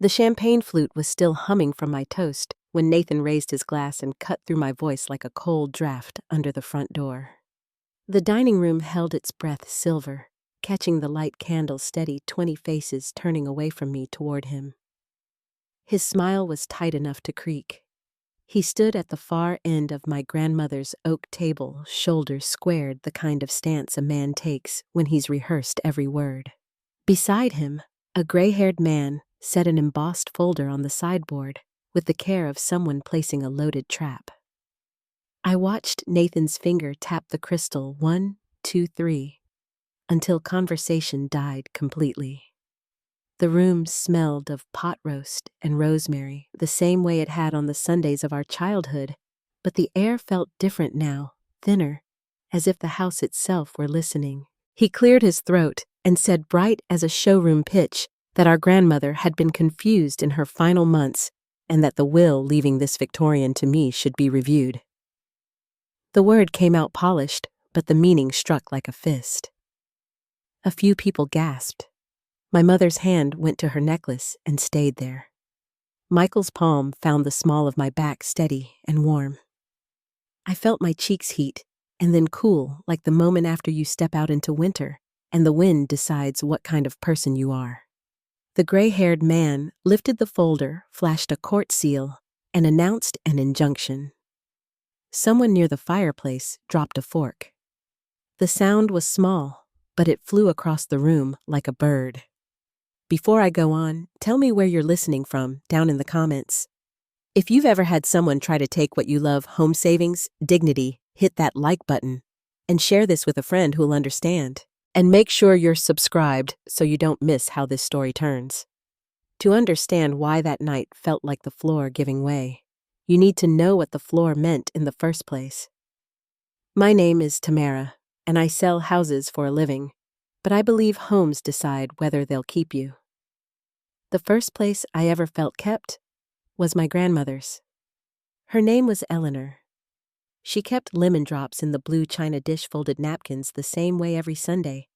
The champagne flute was still humming from my toast when Nathan raised his glass and cut through my voice like a cold draft under the front door. The dining room held its breath silver, catching the light candle's steady 20 faces turning away from me toward him. His smile was tight enough to creak. He stood at the far end of my grandmother's oak table, shoulders squared, the kind of stance a man takes when he's rehearsed every word. Beside him, a gray-haired man set an embossed folder on the sideboard with the care of someone placing a loaded trap. I watched Nathan's finger tap the crystal 1, 2, 3 until conversation died completely. The room smelled of pot roast and rosemary, the same way it had on the Sundays of our childhood, but the air felt different now, thinner, as if the house itself were listening. He cleared his throat and said, bright as a showroom pitch, that our grandmother had been confused in her final months and that the will leaving this Victorian to me should be reviewed. The word came out polished, but the meaning struck like a fist. A few people gasped. My mother's hand went to her necklace and stayed there. Michael's palm found the small of my back steady and warm. I felt my cheeks heat and then cool, like the moment after you step out into winter and the wind decides what kind of person you are. The gray-haired man lifted the folder, flashed a court seal, and announced an injunction. Someone near the fireplace dropped a fork. The sound was small, but it flew across the room like a bird. Before I go on, tell me where you're listening from down in the comments. If you've ever had someone try to take what you love, home savings, dignity, hit that like button and share this with a friend who'll understand. And make sure you're subscribed so you don't miss how this story turns. To understand why that night felt like the floor giving way, you need to know what the floor meant in the first place. My name is Tamara, and I sell houses for a living, but I believe homes decide whether they'll keep you. The first place I ever felt kept was my grandmother's. Her name was Eleanor. She kept lemon drops in the blue china dish-folded napkins the same way every Sunday,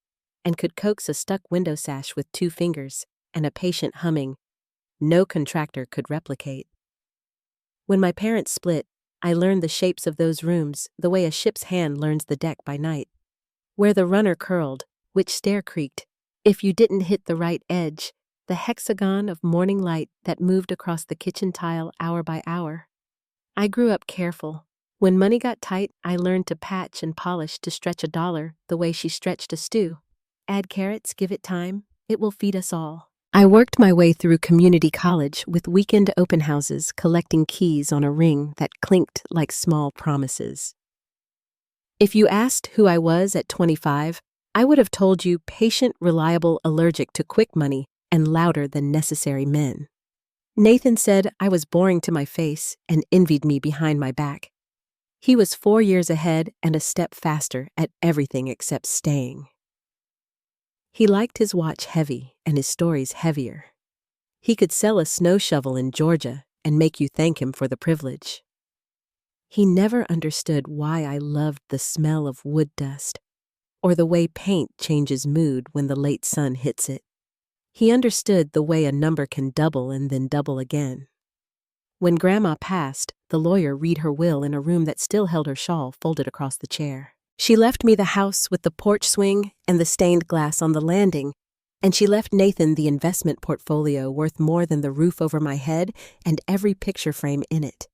and could coax a stuck window sash with 2 fingers and a patient humming no contractor could replicate. When my parents split, I learned the shapes of those rooms the way a ship's hand learns the deck by night. Where the runner curled, which stair creaked, if you didn't hit the right edge, the hexagon of morning light that moved across the kitchen tile hour by hour. I grew up careful. When money got tight, I learned to patch and polish to stretch $1 the way she stretched a stew. Add carrots, give it time, it will feed us all. I worked my way through community college with weekend open houses collecting keys on a ring that clinked like small promises. If you asked who I was at 25, I would have told you patient, reliable, allergic to quick money, and louder than necessary men. Nathan said I was boring to my face and envied me behind my back. He was 4 years ahead and a step faster at everything except staying. He liked his watch heavy and his stories heavier. He could sell a snow shovel in Georgia and make you thank him for the privilege. He never understood why I loved the smell of wood dust or the way paint changes mood when the late sun hits it. He understood the way a number can double and then double again. When Grandma passed, the lawyer read her will in a room that still held her shawl folded across the chair. She left me the house with the porch swing and the stained glass on the landing, and she left Nathan the investment portfolio worth more than the roof over my head and every picture frame in it.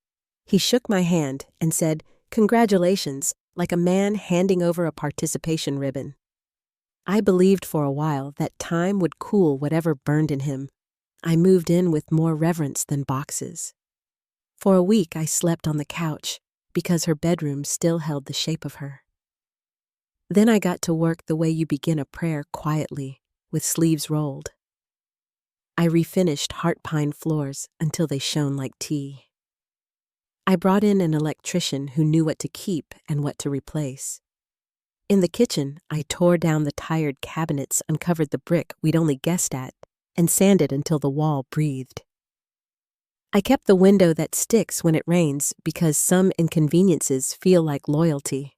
He shook my hand and said, "Congratulations," like a man handing over a participation ribbon. I believed for a while that time would cool whatever burned in him. I moved in with more reverence than boxes. For a week I slept on the couch because her bedroom still held the shape of her. Then I got to work the way you begin a prayer quietly, with sleeves rolled. I refinished heart pine floors until they shone like tea. I brought in an electrician who knew what to keep and what to replace. In the kitchen, I tore down the tired cabinets, uncovered the brick we'd only guessed at, and sanded until the wall breathed. I kept the window that sticks when it rains because some inconveniences feel like loyalty.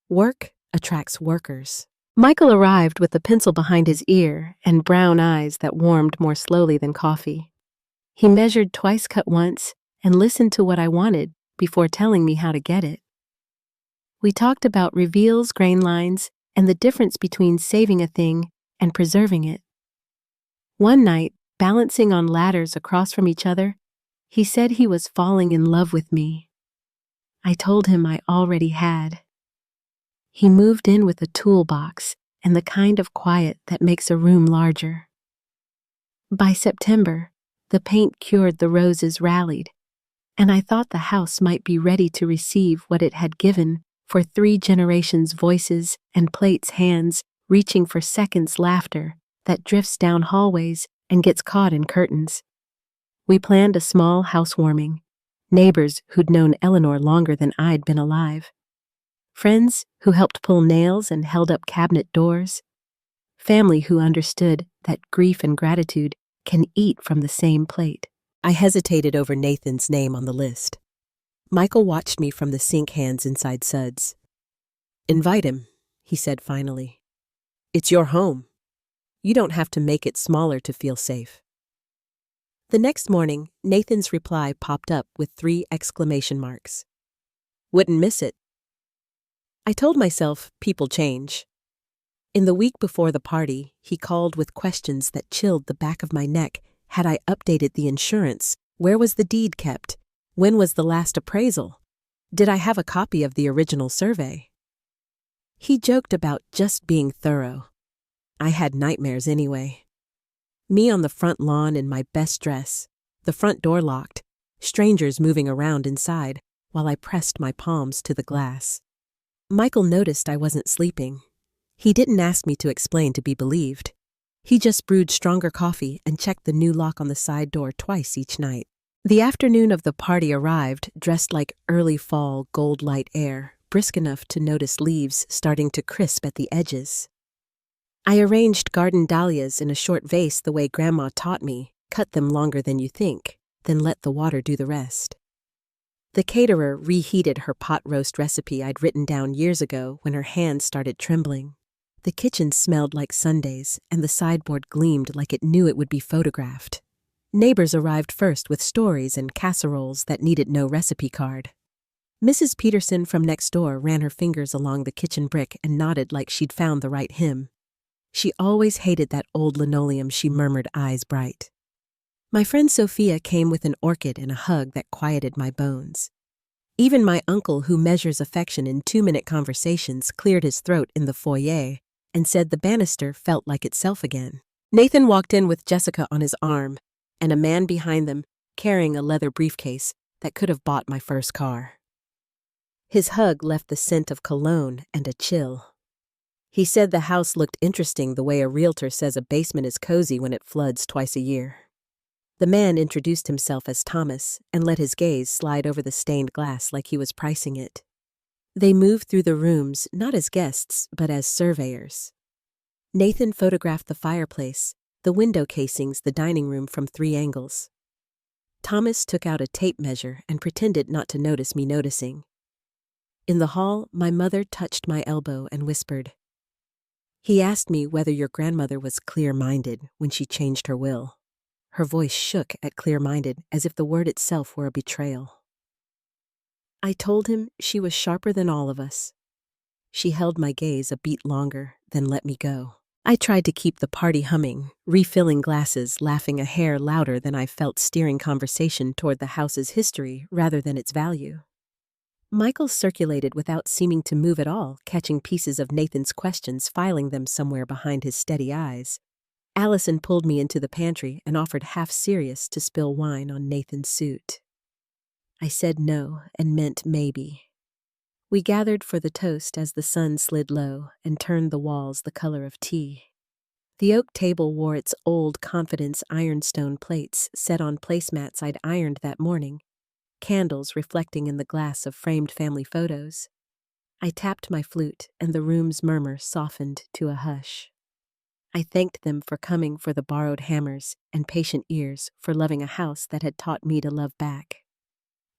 Work attracts workers. Michael arrived with a pencil behind his ear and brown eyes that warmed more slowly than coffee. He measured twice, cut once, and listened to what I wanted before telling me how to get it. We talked about reveals, grain lines, and the difference between saving a thing and preserving it. One night, balancing on ladders across from each other, he said he was falling in love with me. I told him I already had. He moved in with a toolbox and the kind of quiet that makes a room larger. By September, the paint cured, the roses rallied, and I thought the house might be ready to receive what it had given for 3 generations' voices and plates, hands reaching for seconds, laughter that drifts down hallways and gets caught in curtains. We planned a small housewarming, neighbors who'd known Eleanor longer than I'd been alive, friends who helped pull nails and held up cabinet doors, family who understood that grief and gratitude can eat from the same plate. I hesitated over Nathan's name on the list. Michael watched me from the sink, hands inside suds. "Invite him," he said finally. "It's your home. You don't have to make it smaller to feel safe." The next morning, Nathan's reply popped up with 3 exclamation marks. "Wouldn't miss it." I told myself people change. In the week before the party, he called with questions that chilled the back of my neck. Had I updated the insurance? Where was the deed kept? When was the last appraisal? Did I have a copy of the original survey? He joked about just being thorough. I had nightmares anyway. Me on the front lawn in my best dress, the front door locked, strangers moving around inside while I pressed my palms to the glass. Michael noticed I wasn't sleeping. He didn't ask me to explain to be believed. He just brewed stronger coffee and checked the new lock on the side door twice each night. The afternoon of the party arrived, dressed like early fall gold light air, brisk enough to notice leaves starting to crisp at the edges. I arranged garden dahlias in a short vase the way Grandma taught me, cut them longer than you think, then let the water do the rest. The caterer reheated her pot roast recipe I'd written down years ago when her hands started trembling. The kitchen smelled like Sundays, and the sideboard gleamed like it knew it would be photographed. Neighbors arrived first with stories and casseroles that needed no recipe card. Mrs. Peterson from next door ran her fingers along the kitchen brick and nodded like she'd found the right hymn. She always hated that old linoleum, she murmured, eyes bright. My friend Sophia came with an orchid and a hug that quieted my bones. Even my uncle, who measures affection in 2-minute conversations, cleared his throat in the foyer and said the banister felt like itself again. Nathan walked in with Jessica on his arm, and a man behind them carrying a leather briefcase that could have bought my first car. His hug left the scent of cologne and a chill. He said the house looked interesting the way a realtor says a basement is cozy when it floods twice a year. The man introduced himself as Thomas and let his gaze slide over the stained glass like he was pricing it. They moved through the rooms not as guests but as surveyors. Nathan photographed the fireplace, the window casings, the dining room from 3 angles. Thomas took out a tape measure and pretended not to notice me noticing. In the hall, my mother touched my elbow and whispered, "He asked me whether your grandmother was clear-minded when she changed her will." Her voice shook at clear-minded as if the word itself were a betrayal. I told him she was sharper than all of us. She held my gaze a beat longer, then let me go. I tried to keep the party humming, refilling glasses, laughing a hair louder than I felt, steering conversation toward the house's history rather than its value. Michael circulated without seeming to move at all, catching pieces of Nathan's questions, filing them somewhere behind his steady eyes. Allison pulled me into the pantry and offered, half serious, to spill wine on Nathan's suit. I said no and meant maybe. We gathered for the toast as the sun slid low and turned the walls the color of tea. The oak table wore its old Confidence ironstone plates set on placemats I'd ironed that morning, candles reflecting in the glass of framed family photos. I tapped my flute and the room's murmur softened to a hush. I thanked them for coming, for the borrowed hammers and patient ears, for loving a house that had taught me to love back.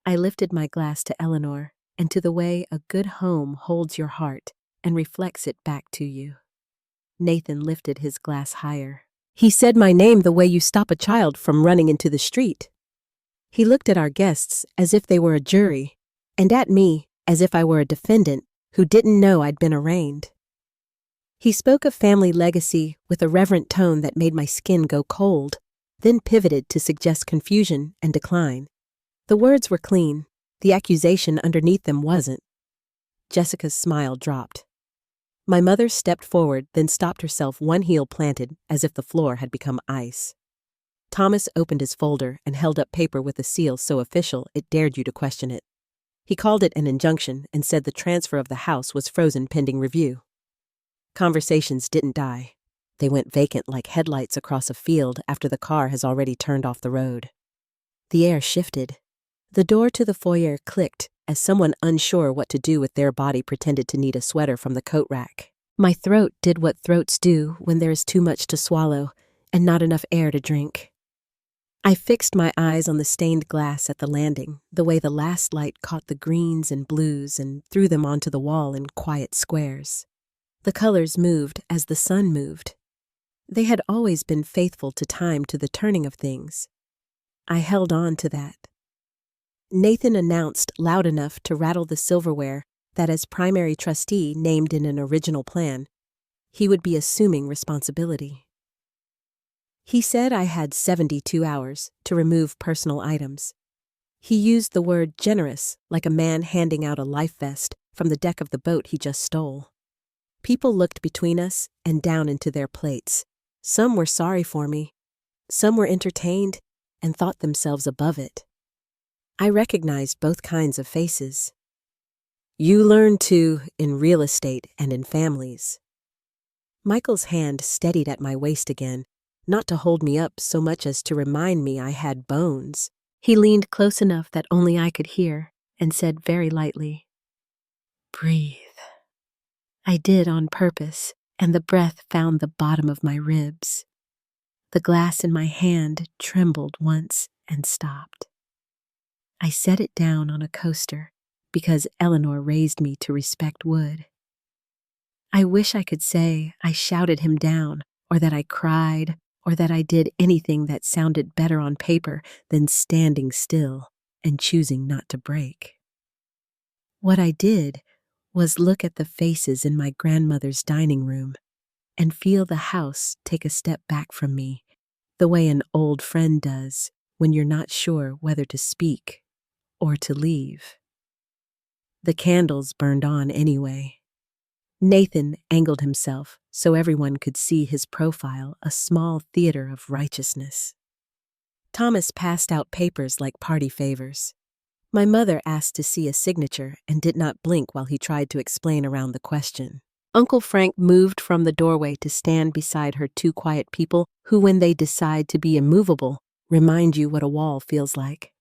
I lifted my glass to Eleanor and to the way a good home holds your heart and reflects it back to you. Nathan lifted his glass higher. He said my name the way you stop a child from running into the street. He looked at our guests as if they were a jury, and at me as if I were a defendant who didn't know I'd been arraigned. He spoke of family legacy with a reverent tone that made my skin go cold, then pivoted to suggest confusion and decline. The words were clean. The accusation underneath them wasn't. Jessica's smile dropped. My mother stepped forward, then stopped herself, one heel planted, as if the floor had become ice. Thomas opened his folder and held up paper with a seal so official it dared you to question it. He called it an injunction and said the transfer of the house was frozen pending review. Conversations didn't die. They went vacant like headlights across a field after the car has already turned off the road. The air shifted. The door to the foyer clicked as someone unsure what to do with their body pretended to need a sweater from the coat rack. My throat did what throats do when there is too much to swallow and not enough air to drink. I fixed my eyes on the stained glass at the landing, the way the last light caught the greens and blues and threw them onto the wall in quiet squares. The colors moved as the sun moved. They had always been faithful to time, to the turning of things. I held on to that. Nathan announced loud enough to rattle the silverware that as primary trustee named in an original plan, he would be assuming responsibility. He said I had 72 hours to remove personal items. He used the word generous like a man handing out a life vest from the deck of the boat he just stole. People looked between us and down into their plates. Some were sorry for me. Some were entertained and thought themselves above it. I recognized both kinds of faces. You learn to in real estate and in families. Michael's hand steadied at my waist again, not to hold me up so much as to remind me I had bones. He leaned close enough that only I could hear and said very lightly, "Breathe." I did on purpose, and the breath found the bottom of my ribs. The glass in my hand trembled once and stopped. I set it down on a coaster because Eleanor raised me to respect wood. I wish I could say I shouted him down, or that I cried, or that I did anything that sounded better on paper than standing still and choosing not to break. What I did was look at the faces in my grandmother's dining room and feel the house take a step back from me, the way an old friend does when you're not sure whether to speak or to leave. The candles burned on anyway. Nathan angled himself so everyone could see his profile, a small theater of righteousness. Thomas passed out papers like party favors. My mother asked to see a signature and did not blink while he tried to explain around the question. Uncle Frank moved from the doorway to stand beside her two quiet people who, when they decide to be immovable, remind you what a wall feels like.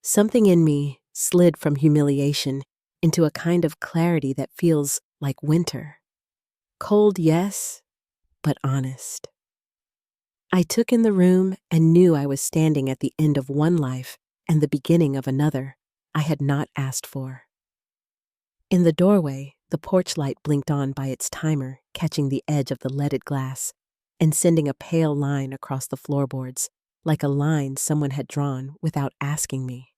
Something in me slid from humiliation into a kind of clarity that feels like winter. Cold, yes, but honest. I took in the room and knew I was standing at the end of one life and the beginning of another I had not asked for. In the doorway, the porch light blinked on by its timer, catching the edge of the leaded glass and sending a pale line across the floorboards, like a line someone had drawn without asking me.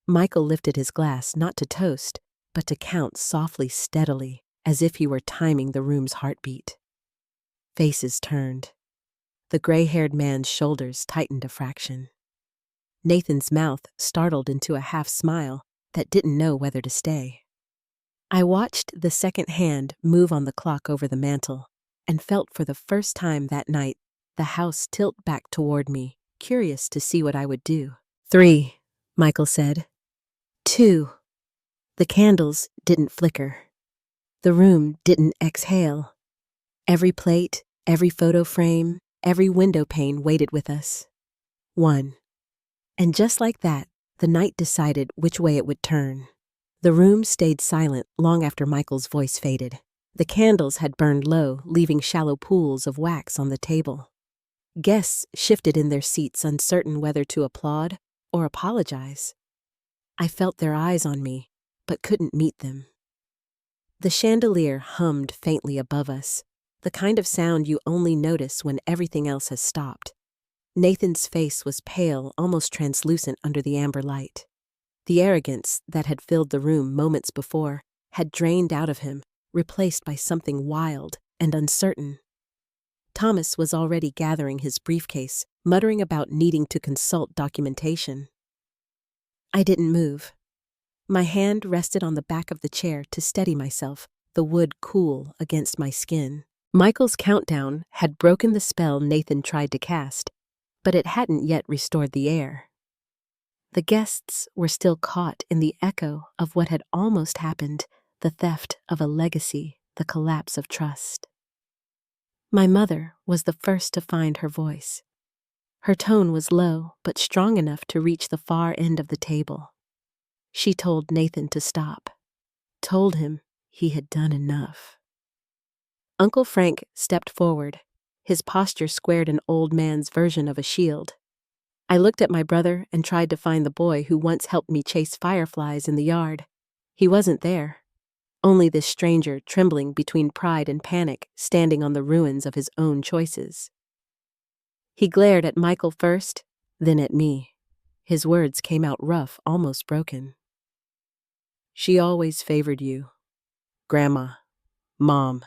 Michael lifted his glass not to toast, but to count softly, steadily, as if he were timing the room's heartbeat. Faces turned. The gray-haired man's shoulders tightened a fraction. Nathan's mouth startled into a half smile that didn't know whether to stay. I watched the second hand move on the clock over the mantel and felt for the first time that night the house tilt back toward me, curious to see what I would do. 3, Michael said. 2. The candles didn't flicker. The room didn't exhale. Every plate, every photo frame, every window pane waited with us. 1. And just like that, the night decided which way it would turn. The room stayed silent long after Michael's voice faded. The candles had burned low, leaving shallow pools of wax on the table. Guests shifted in their seats, uncertain whether to applaud or apologize. I felt their eyes on me, but couldn't meet them. The chandelier hummed faintly above us. the kind of sound you only notice when everything else has stopped. Nathan's face was pale, almost translucent under the amber light. The arrogance that had filled the room moments before had drained out of him, replaced by something wild and uncertain. Thomas was already gathering his briefcase, muttering about needing to consult documentation. I didn't move. My hand rested on the back of the chair to steady myself, the wood cool against my skin. Michael's countdown had broken the spell Nathan tried to cast, but it hadn't yet restored the air. The guests were still caught in the echo of what had almost happened, the theft of a legacy, the collapse of trust. My mother was the first to find her voice. Her tone was low, but strong enough to reach the far end of the table. She told Nathan to stop, told him he had done enough. Uncle Frank stepped forward, his posture squared an old man's version of a shield. I looked at my brother and tried to find the boy who once helped me chase fireflies in the yard. He wasn't there. Only this stranger trembling between pride and panic, standing on the ruins of his own choices. He glared at Michael first, then at me. His words came out rough, almost broken. She always favored you. Grandma, Mom,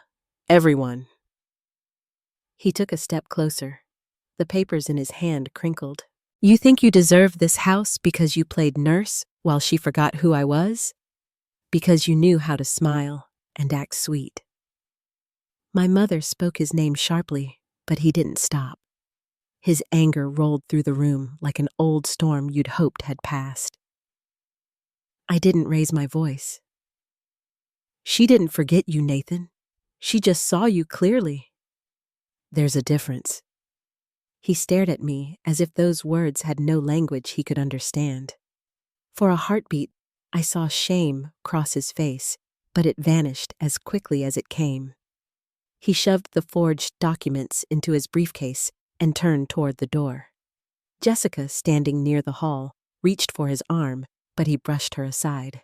everyone. He took a step closer. The papers in his hand crinkled. You think you deserve this house because you played nurse while she forgot who I was? Because you knew how to smile and act sweet. My mother spoke his name sharply, but he didn't stop. His anger rolled through the room like an old storm you'd hoped had passed. I didn't raise my voice. She didn't forget you, Nathan. She just saw you clearly. There's a difference. He stared at me as if those words had no language he could understand. For a heartbeat, I saw shame cross his face, but it vanished as quickly as it came. He shoved the forged documents into his briefcase and turned toward the door. Jessica, standing near the hall, reached for his arm, but he brushed her aside.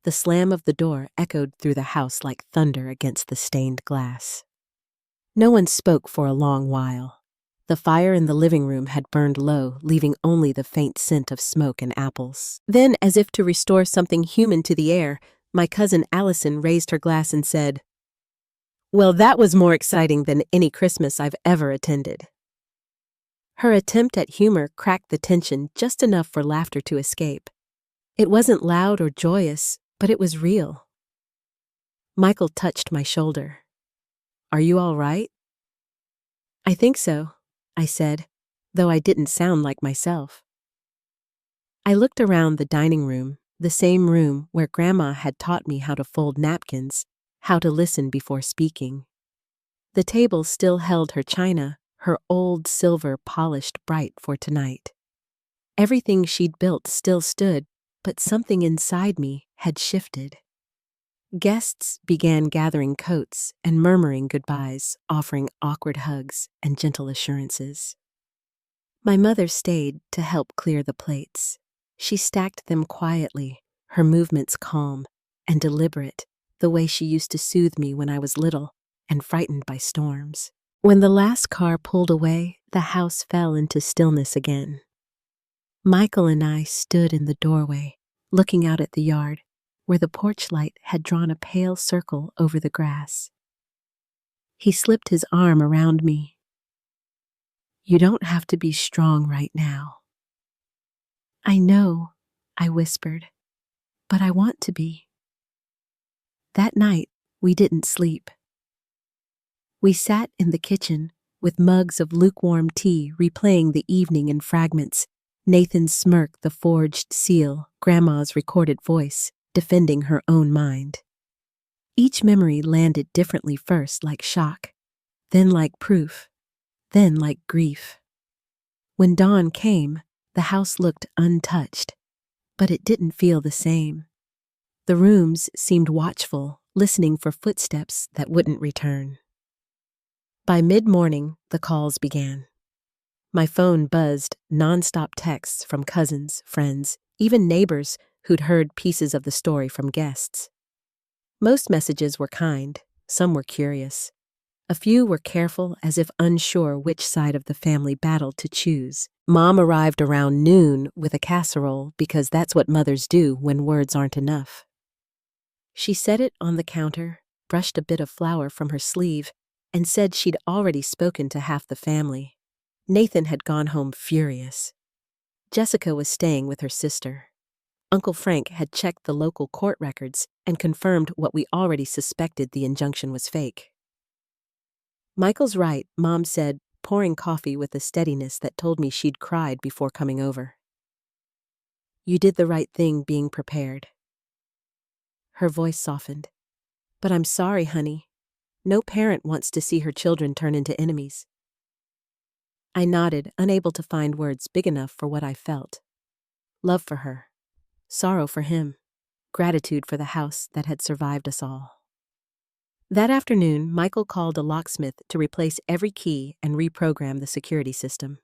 The slam of the door echoed through the house like thunder against the stained glass. No one spoke for a long while. The fire in the living room had burned low, leaving only the faint scent of smoke and apples. Then, as if to restore something human to the air, my cousin Allison raised her glass and said, "Well, that was more exciting than any Christmas I've ever attended." Her attempt at humor cracked the tension just enough for laughter to escape. It wasn't loud or joyous, but it was real. Michael touched my shoulder. "Are you all right?" "I think so," I said, though I didn't sound like myself. I looked around the dining room, the same room where Grandma had taught me how to fold napkins, how to listen before speaking. The table still held her china, her old silver polished bright for tonight. Everything she'd built still stood, but something inside me had shifted. Guests began gathering coats and murmuring goodbyes, offering awkward hugs and gentle assurances. My mother stayed to help clear the plates. She stacked them quietly, her movements calm and deliberate, the way she used to soothe me when I was little and frightened by storms. When the last car pulled away, the house fell into stillness again. Michael and I stood in the doorway, looking out at the yard, where the porch light had drawn a pale circle over the grass. He slipped his arm around me. "You don't have to be strong right now." "I know," I whispered, "but I want to be." That night, we didn't sleep. We sat in the kitchen with mugs of lukewarm tea replaying the evening in fragments, Nathan's smirk the forged seal, Grandma's recorded voice, defending her own mind. Each memory landed differently, first like shock, then like proof, then like grief. When dawn came, the house looked untouched, but it didn't feel the same. The rooms seemed watchful, listening for footsteps that wouldn't return. By mid-morning, the calls began. My phone buzzed, nonstop texts from cousins, friends, even neighbors who'd heard pieces of the story from guests. Most messages were kind, some were curious. A few were careful, as if unsure which side of the family battled to choose. Mom arrived around noon with a casserole because that's what mothers do when words aren't enough. She set it on the counter, brushed a bit of flour from her sleeve, and said she'd already spoken to half the family. Nathan had gone home furious. Jessica was staying with her sister. Uncle Frank had checked the local court records and confirmed what we already suspected: the injunction was fake. Michael's right, Mom said, pouring coffee with a steadiness that told me she'd cried before coming over. You did the right thing being prepared. Her voice softened. But I'm sorry, honey. No parent wants to see her children turn into enemies. I nodded, unable to find words big enough for what I felt. Love for her. Sorrow for him. Gratitude for the house that had survived us all. That afternoon, Michael called a locksmith to replace every key and reprogram the security system.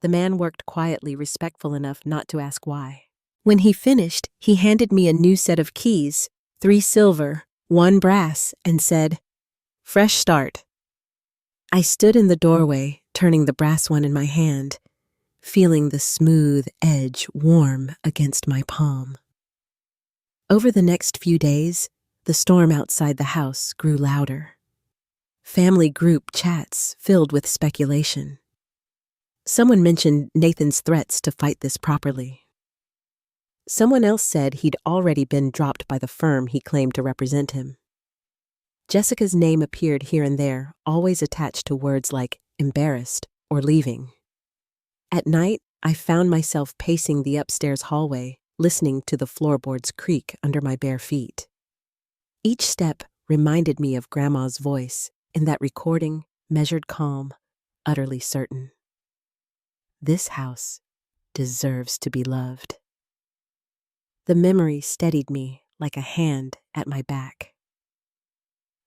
The man worked quietly, respectful enough not to ask why. When he finished, he handed me a new set of keys, 3 silver, 1 brass, and said, "Fresh start." I stood in the doorway, turning the brass one in my hand, feeling the smooth edge warm against my palm. Over the next few days, the storm outside the house grew louder. Family group chats filled with speculation. Someone mentioned Nathan's threats to fight this properly. Someone else said he'd already been dropped by the firm he claimed to represent him. Jessica's name appeared here and there, always attached to words like embarrassed or leaving. At night, I found myself pacing the upstairs hallway, listening to the floorboards creak under my bare feet. Each step reminded me of Grandma's voice in that recording, measured calm, utterly certain. This house deserves to be loved. The memory steadied me like a hand at my back.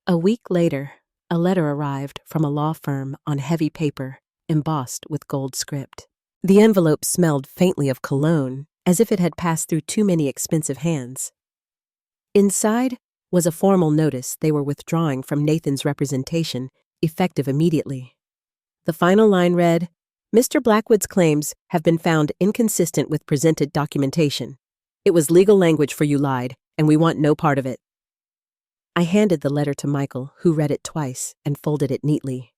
A week later, a letter arrived from a law firm on heavy paper, embossed with gold script. The envelope smelled faintly of cologne, as if it had passed through too many expensive hands. Inside was a formal notice they were withdrawing from Nathan's representation, effective immediately. The final line read, "Mr. Blackwood's claims have been found inconsistent with presented documentation. It was legal language for you lied, and we want no part of it." I handed the letter to Michael, who read it twice and folded it neatly.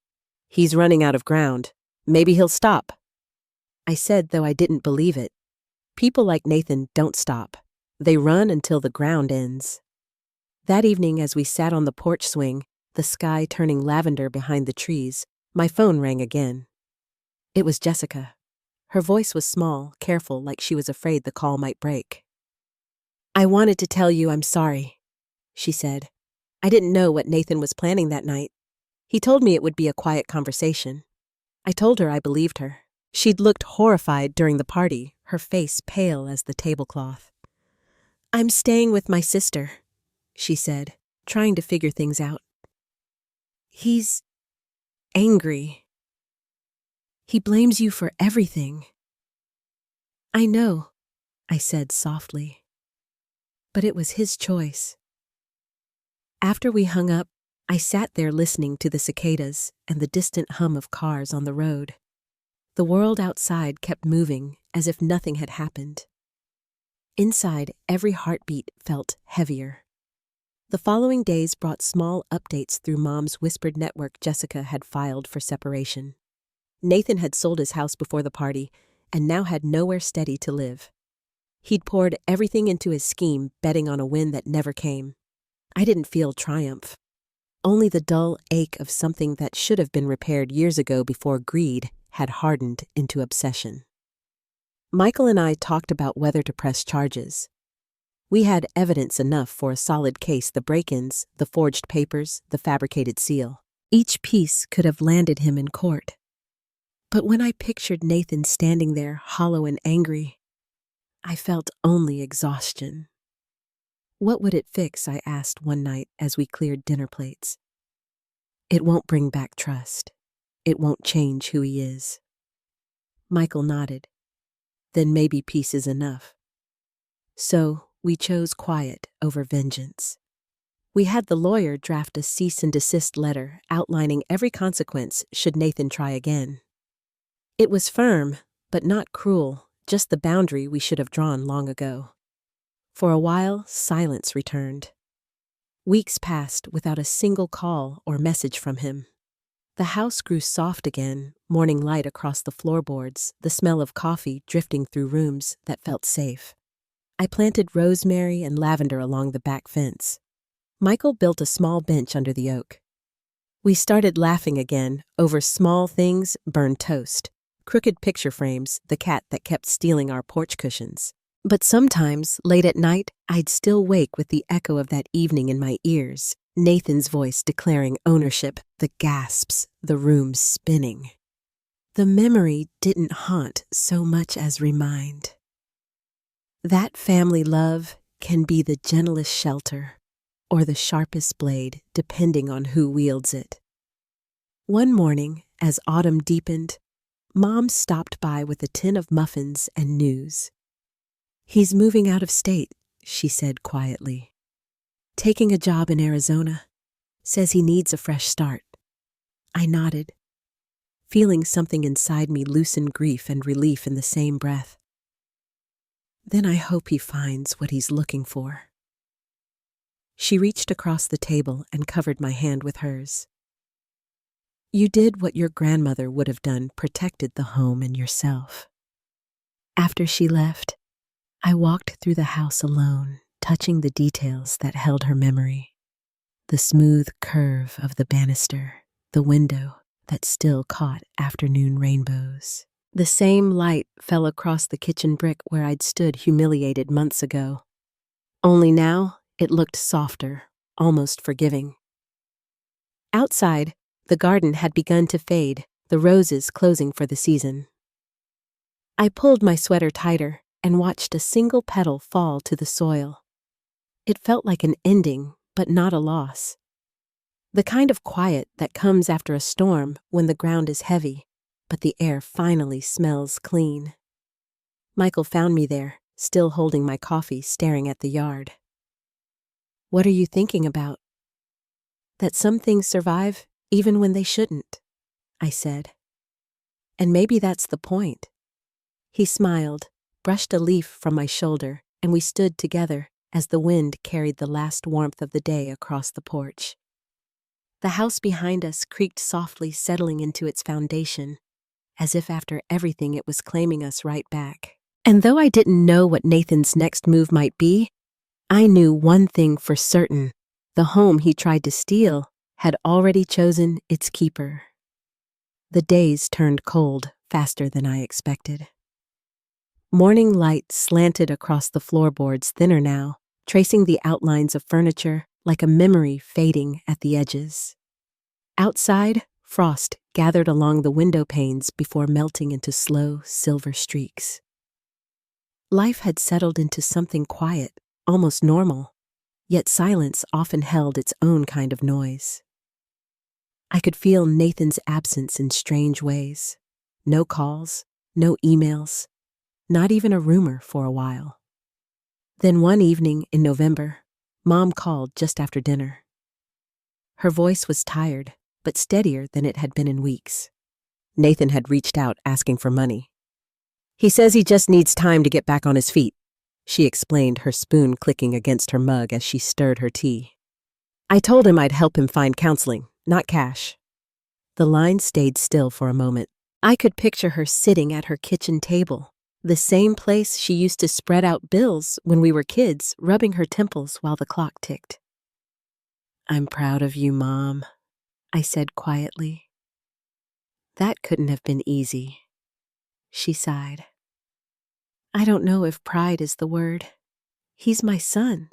"He's running out of ground. Maybe he'll stop." I said, though I didn't believe it. People like Nathan don't stop. They run until the ground ends. That evening, as we sat on the porch swing, the sky turning lavender behind the trees, my phone rang again. It was Jessica. Her voice was small, careful, like she was afraid the call might break. "I wanted to tell you I'm sorry," she said. "I didn't know what Nathan was planning that night. He told me it would be a quiet conversation. I told her I believed her. She'd looked horrified during the party, her face pale as the tablecloth. "I'm staying with my sister," she said, trying to figure things out. "He's angry. He blames you for everything." "I know," I said softly. "But it was his choice." After we hung up, I sat there listening to the cicadas and the distant hum of cars on the road. The world outside kept moving as if nothing had happened. Inside, every heartbeat felt heavier. The following days brought small updates through Mom's whispered network. Jessica had filed for separation. Nathan had sold his house before the party and now had nowhere steady to live. He'd poured everything into his scheme, betting on a win that never came. I didn't feel triumph, only the dull ache of something that should have been repaired years ago before greed had hardened into obsession. Michael and I talked about whether to press charges. We had evidence enough for a solid case: the break-ins, the forged papers, the fabricated seal. Each piece could have landed him in court. But when I pictured Nathan standing there, hollow and angry, I felt only exhaustion. "What would it fix?" I asked one night as we cleared dinner plates. "It won't bring back trust. It won't change who he is." Michael nodded. "Then maybe peace is enough." So we chose quiet over vengeance. We had the lawyer draft a cease and desist letter outlining every consequence should Nathan try again. It was firm, but not cruel, just the boundary we should have drawn long ago. For a while, silence returned. Weeks passed without a single call or message from him. The house grew soft again, morning light across the floorboards, the smell of coffee drifting through rooms that felt safe. I planted rosemary and lavender along the back fence. Michael built a small bench under the oak. We started laughing again over small things, burned toast, crooked picture frames, the cat that kept stealing our porch cushions. But sometimes, late at night, I'd still wake with the echo of that evening in my ears, Nathan's voice declaring ownership, the gasps, the room spinning. The memory didn't haunt so much as remind. That family love can be the gentlest shelter or the sharpest blade, depending on who wields it. One morning, as autumn deepened, Mom stopped by with a tin of muffins and news. "He's moving out of state," she said quietly. "Taking a job in Arizona. Says he needs a fresh start." I nodded, feeling something inside me loosen grief and relief in the same breath. "Then I hope he finds what he's looking for." She reached across the table and covered my hand with hers. "You did what your grandmother would have done, protected the home and yourself." After she left, I walked through the house alone, touching the details that held her memory. The smooth curve of the banister, the window that still caught afternoon rainbows. The same light fell across the kitchen brick where I'd stood humiliated months ago. Only now, it looked softer, almost forgiving. Outside, the garden had begun to fade, the roses closing for the season. I pulled my sweater tighter and watched a single petal fall to the soil. It felt like an ending, but not a loss. The kind of quiet that comes after a storm when the ground is heavy, but the air finally smells clean. Michael found me there, still holding my coffee, staring at the yard. "What are you thinking about?" "That some things survive even when they shouldn't," I said. "And maybe that's the point." He smiled, brushed a leaf from my shoulder, and we stood together as the wind carried the last warmth of the day across the porch. The house behind us creaked softly, settling into its foundation, as if after everything it was claiming us right back. And though I didn't know what Nathan's next move might be, I knew one thing for certain: the home he tried to steal had already chosen its keeper. The days turned cold faster than I expected. Morning light slanted across the floorboards, thinner now, tracing the outlines of furniture like a memory fading at the edges. Outside, frost gathered along the window panes before melting into slow, silver streaks. Life had settled into something quiet, almost normal, yet silence often held its own kind of noise. I could feel Nathan's absence in strange ways. No calls, no emails, not even a rumor for a while. Then one evening in November, Mom called just after dinner. Her voice was tired, but steadier than it had been in weeks. Nathan had reached out asking for money. "He says he just needs time to get back on his feet," she explained, her spoon clicking against her mug as she stirred her tea. "I told him I'd help him find counseling, not cash." The line stayed still for a moment. I could picture her sitting at her kitchen table, the same place she used to spread out bills when we were kids, rubbing her temples while the clock ticked. "I'm proud of you, Mom," I said quietly. "That couldn't have been easy." She sighed. "I don't know if pride is the word. He's my son.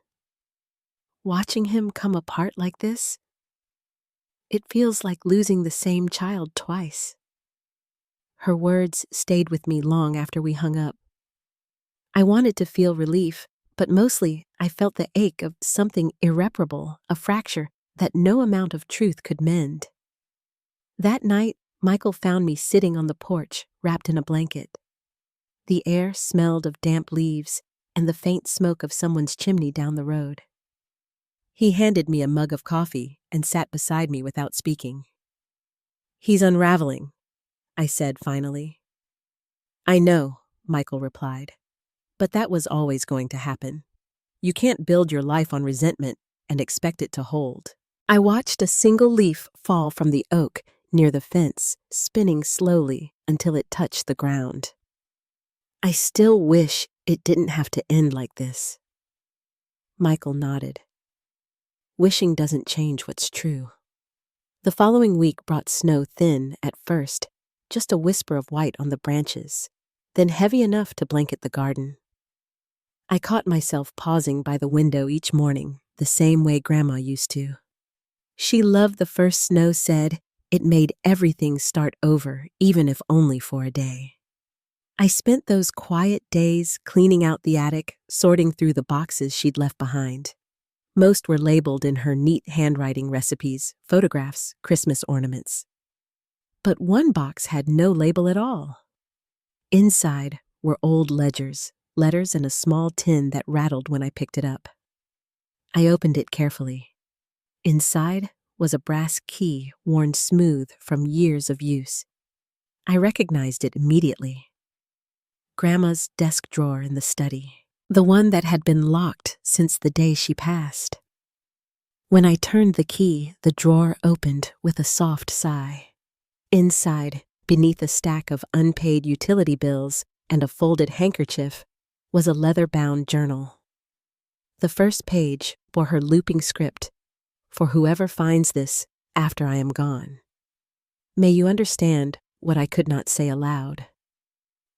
Watching him come apart like this, it feels like losing the same child twice." Her words stayed with me long after we hung up. I wanted to feel relief, but mostly I felt the ache of something irreparable, a fracture that no amount of truth could mend. That night, Michael found me sitting on the porch, wrapped in a blanket. The air smelled of damp leaves and the faint smoke of someone's chimney down the road. He handed me a mug of coffee and sat beside me without speaking. "He's unraveling," I said finally. "I know," Michael replied. "But that was always going to happen. You can't build your life on resentment and expect it to hold." I watched a single leaf fall from the oak near the fence, spinning slowly until it touched the ground. "I still wish it didn't have to end like this." Michael nodded. "Wishing doesn't change what's true." The following week brought snow thin at first, just a whisper of white on the branches, then heavy enough to blanket the garden. I caught myself pausing by the window each morning, the same way Grandma used to. She loved the first snow, said it made everything start over, even if only for a day. I spent those quiet days cleaning out the attic, sorting through the boxes she'd left behind. Most were labeled in her neat handwriting: recipes, photographs, Christmas ornaments. But one box had no label at all. Inside were old ledgers, letters, and a small tin that rattled when I picked it up. I opened it carefully. Inside was a brass key worn smooth from years of use. I recognized it immediately. Grandma's desk drawer in the study, the one that had been locked since the day she passed. When I turned the key, the drawer opened with a soft sigh. Inside, beneath a stack of unpaid utility bills and a folded handkerchief, was a leather-bound journal. The first page bore her looping script: "For whoever finds this after I am gone, may you understand what I could not say aloud."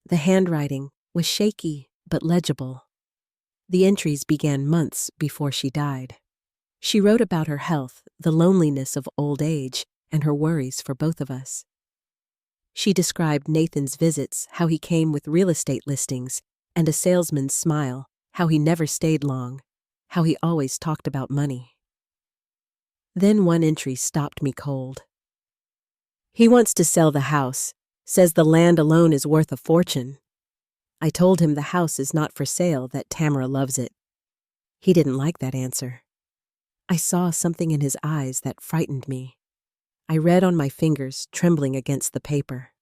The handwriting was shaky but legible. The entries began months before she died. She wrote about her health, the loneliness of old age, and her worries for both of us. She described Nathan's visits, how he came with real estate listings and a salesman's smile, how he never stayed long, how he always talked about money. Then one entry stopped me cold. "He wants to sell the house, says the land alone is worth a fortune. I told him the house is not for sale, that Tamara loves it. He didn't like that answer." I saw something in his eyes that frightened me. I read on my fingers, trembling against the paper.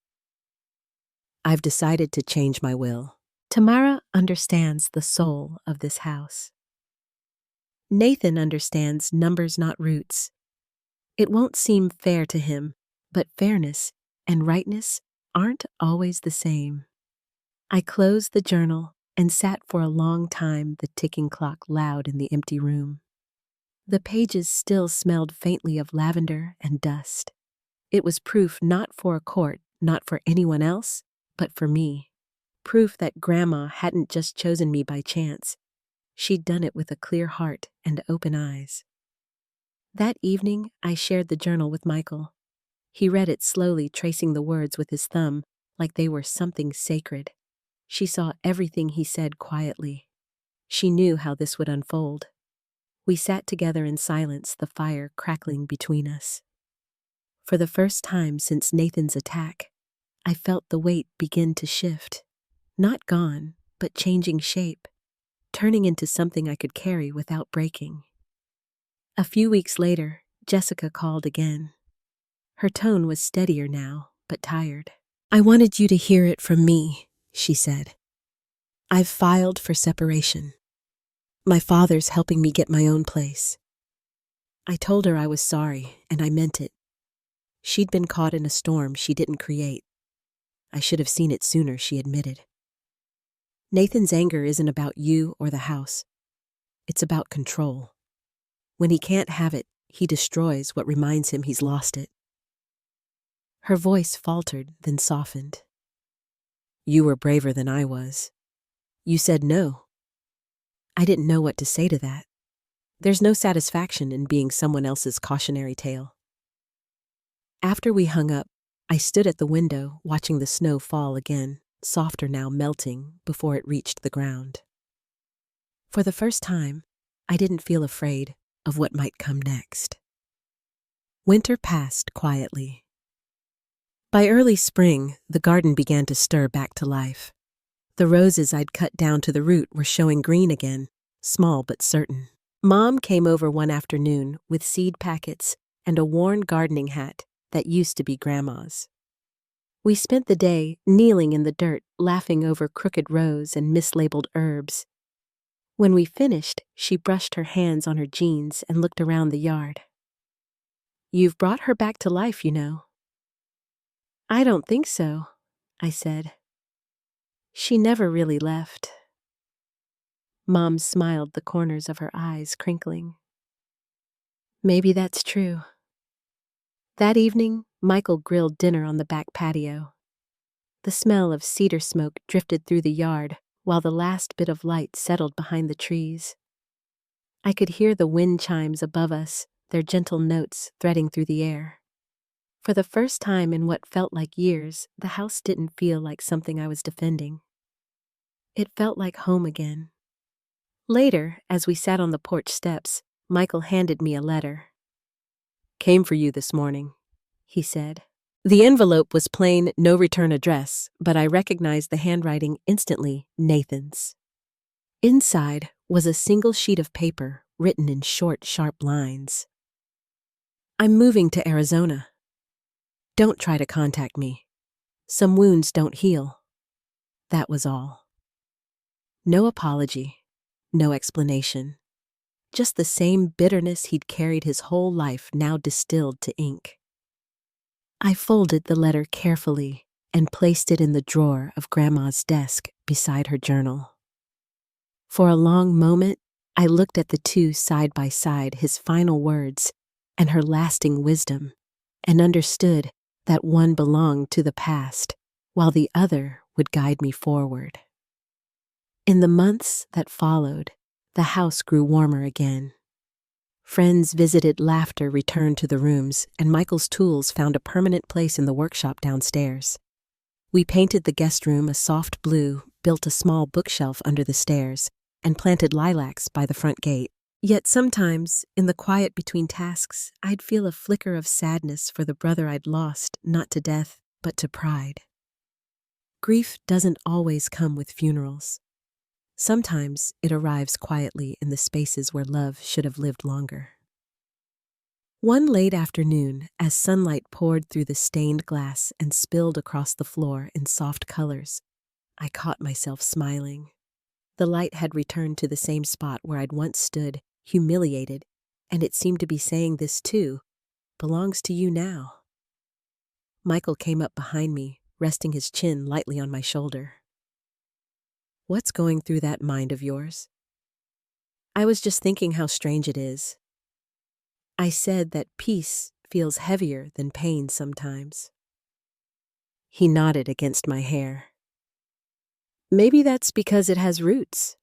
"I've decided to change my will. Tamara understands the soul of this house. Nathan understands numbers, not roots. It won't seem fair to him, but fairness and rightness aren't always the same." I closed the journal and sat for a long time, the ticking clock loud in the empty room. The pages still smelled faintly of lavender and dust. It was proof not for a court, not for anyone else, but for me. Proof that Grandma hadn't just chosen me by chance. She'd done it with a clear heart and open eyes. That evening, I shared the journal with Michael. He read it slowly, tracing the words with his thumb like they were something sacred. She saw everything he said quietly. She knew how this would unfold. We sat together in silence, the fire crackling between us. For the first time since Nathan's attack, I felt the weight begin to shift. Not gone, but changing shape, turning into something I could carry without breaking. A few weeks later, Jessica called again. Her tone was steadier now, but tired. "I wanted you to hear it from me," she said. "I've filed for separation. My father's helping me get my own place." I told her I was sorry, and I meant it. She'd been caught in a storm she didn't create. I should have seen it sooner, she admitted. "Nathan's anger isn't about you or the house. It's about control. When he can't have it, he destroys what reminds him he's lost it." Her voice faltered, then softened. "You were braver than I was. You said no." I didn't know what to say to that. There's no satisfaction in being someone else's cautionary tale. After we hung up, I stood at the window watching the snow fall again, softer now, melting before it reached the ground. For the first time, I didn't feel afraid of what might come next. Winter passed quietly. By early spring, the garden began to stir back to life. The roses I'd cut down to the root were showing green again, small but certain. Mom came over one afternoon with seed packets and a worn gardening hat that used to be Grandma's. We spent the day kneeling in the dirt, laughing over crooked rows and mislabeled herbs. When we finished, she brushed her hands on her jeans and looked around the yard. "You've brought her back to life, you know." "I don't think so," I said. "She never really left." Mom smiled, the corners of her eyes crinkling. "Maybe that's true." That evening, Michael grilled dinner on the back patio. The smell of cedar smoke drifted through the yard while the last bit of light settled behind the trees. I could hear the wind chimes above us, their gentle notes threading through the air. For the first time in what felt like years, the house didn't feel like something I was defending. It felt like home again. Later, as we sat on the porch steps, Michael handed me a letter. "Came for you this morning," he said. The envelope was plain, no return address, but I recognized the handwriting instantly, Nathan's. Inside was a single sheet of paper written in short, sharp lines. "I'm moving to Arizona. Don't try to contact me. Some wounds don't heal." That was all. No apology, no explanation. Just the same bitterness he'd carried his whole life now distilled to ink. I folded the letter carefully and placed it in the drawer of Grandma's desk beside her journal. For a long moment, I looked at the two side by side, his final words and her lasting wisdom, and understood that one belonged to the past, while the other would guide me forward. In the months that followed, the house grew warmer again. Friends visited, laughter returned to the rooms, and Michael's tools found a permanent place in the workshop downstairs. We painted the guest room a soft blue, built a small bookshelf under the stairs, and planted lilacs by the front gate. Yet sometimes, in the quiet between tasks, I'd feel a flicker of sadness for the brother I'd lost, not to death, but to pride. Grief doesn't always come with funerals. Sometimes it arrives quietly in the spaces where love should have lived longer. One late afternoon, as sunlight poured through the stained glass and spilled across the floor in soft colors, I caught myself smiling. The light had returned to the same spot where I'd once stood, humiliated, and it seemed to be saying, "This too belongs to you now." Michael came up behind me, resting his chin lightly on my shoulder. "What's going through that mind of yours?" "I was just thinking how strange it is." I said that peace feels heavier than pain sometimes. He nodded against my hair. "Maybe that's because it has roots."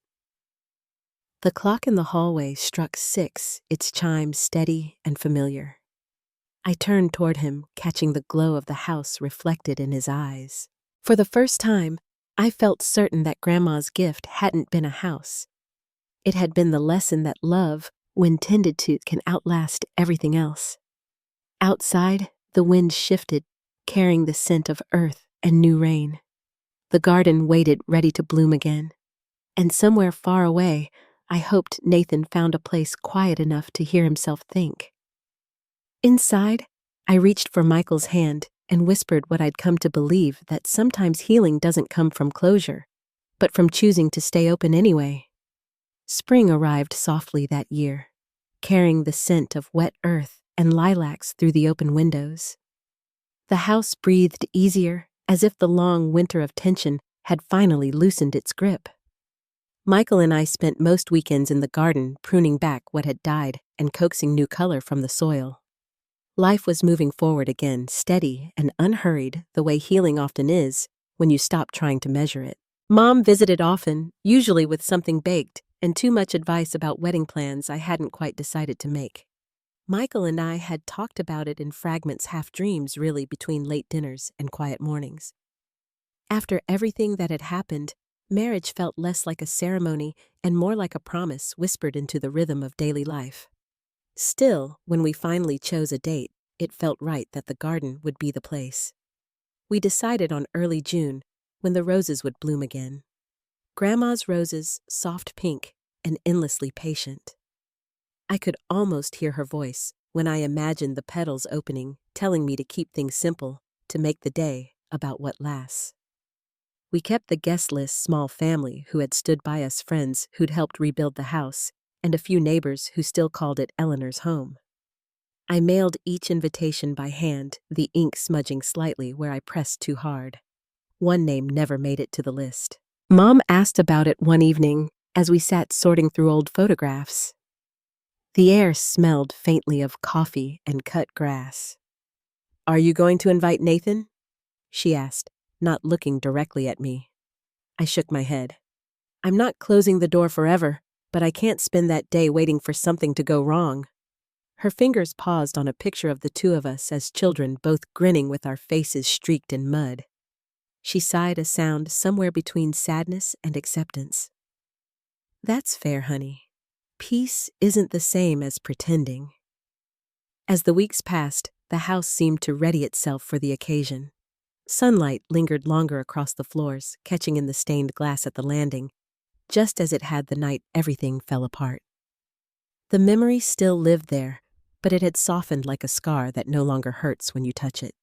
The clock in the hallway struck 6, its chime steady and familiar. I turned toward him, catching the glow of the house reflected in his eyes. For the first time, I felt certain that Grandma's gift hadn't been a house. It had been the lesson that love, when tended to, can outlast everything else. Outside, the wind shifted, carrying the scent of earth and new rain. The garden waited, ready to bloom again. And somewhere far away, I hoped Nathan found a place quiet enough to hear himself think. Inside, I reached for Michael's hand and whispered what I'd come to believe, that sometimes healing doesn't come from closure, but from choosing to stay open anyway. Spring arrived softly that year, carrying the scent of wet earth and lilacs through the open windows. The house breathed easier, as if the long winter of tension had finally loosened its grip. Michael and I spent most weekends in the garden, pruning back what had died and coaxing new color from the soil. Life was moving forward again, steady and unhurried, the way healing often is when you stop trying to measure it. Mom visited often, usually with something baked and too much advice about wedding plans I hadn't quite decided to make. Michael and I had talked about it in fragments, half dreams really, between late dinners and quiet mornings. After everything that had happened, marriage felt less like a ceremony and more like a promise whispered into the rhythm of daily life. Still, when we finally chose a date, it felt right that the garden would be the place. We decided on early June, when the roses would bloom again. Grandma's roses, soft pink and endlessly patient. I could almost hear her voice when I imagined the petals opening, telling me to keep things simple, to make the day about what lasts. We kept the guest list small family who had stood by us, friends who'd helped rebuild the house, and a few neighbors who still called it Eleanor's home. I mailed each invitation by hand, the ink smudging slightly where I pressed too hard. One name never made it to the list. Mom asked about it one evening as we sat sorting through old photographs. The air smelled faintly of coffee and cut grass. "Are you going to invite Nathan?" she asked, not looking directly at me. I shook my head. "I'm not closing the door forever, but I can't spend that day waiting for something to go wrong." Her fingers paused on a picture of the two of us as children, both grinning with our faces streaked in mud. She sighed a sound somewhere between sadness and acceptance. "That's fair, honey. Peace isn't the same as pretending." As the weeks passed, the house seemed to ready itself for the occasion. Sunlight lingered longer across the floors, catching in the stained glass at the landing, just as it had the night everything fell apart. The memory still lived there, but it had softened like a scar that no longer hurts when you touch it.